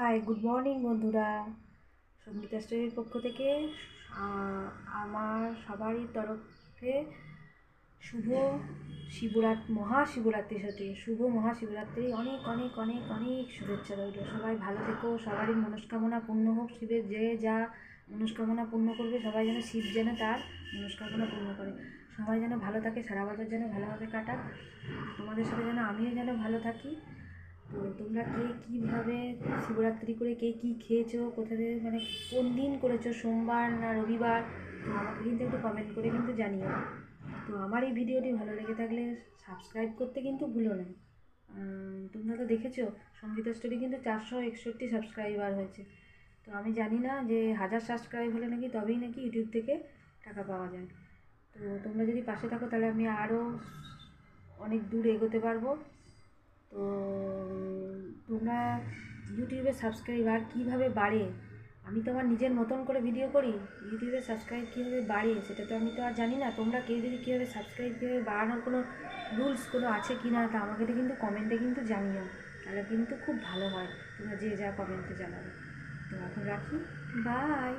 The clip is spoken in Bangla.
হাই, গুড মর্নিং বন্ধুরা। সঙ্গীতা স্টোরির পক্ষ থেকে আমার সবারই তরফে শুভ মহাশিবরাত্রির সাথে শুভ মহাশিবরাত্রি অনেক অনেক অনেক অনেক শুভেচ্ছা রইল। সবাই ভালো থেকো, সবারই মনস্কামনা পূর্ণ হোক। শিবের যে যা মনস্কামনা পূর্ণ করবে, সবাই যেন শিব যেন তার মনস্কামনা পূর্ণ করে। সবাই যেন ভালো থাকে, সারা বছর যেন ভালোভাবে কাটাক। তোমাদের সাথে যেন আমিও যেন ভালো থাকি। তো তোমরা কে কীভাবে শিবরাত্রি করে কে কী খেয়েছো, কোথায় মানে কোন দিন করেছো, সোমবার না রবিবার, তো আমাকে কিন্তু একটু কমেন্ট করে কিন্তু জানিও। তো আমার এই ভিডিওটি ভালো লেগে থাকলে সাবস্ক্রাইব করতে কিন্তু ভুলো না। তোমরা তো দেখেছো সঙ্গীতা স্টোরি কিন্তু 461 সাবস্ক্রাইবার হয়েছে। তো আমি জানি না যে 1000 সাবস্ক্রাইব হলে নাকি তবেই নাকি ইউটিউব থেকে টাকা পাওয়া যায়। তো তোমরা যদি পাশে থাকো তাহলে আমি আরও অনেক দূর এগোতে পারবো। তো তোমরা ইউটিউবে সাবস্ক্রাইবার কীভাবে বাড়ে, আমি তো আমার নিজের মতন করে ভিডিও করি, ইউটিউবে সাবস্ক্রাইব কীভাবে বাড়ে সেটা তো আমি তো আর জানি না। তোমরা কেউ যদি কীভাবে সাবস্ক্রাইব কীভাবে বাড়ানোর কোনো রুলস কোনো আছে কি না, তা আমাকে তো কিন্তু কমেন্টে কিন্তু জানিও, তাহলে কিন্তু খুব ভালো হয়। তোমরা যে যা কমেন্টে জানাবে। তো এখন রাখি, বাই।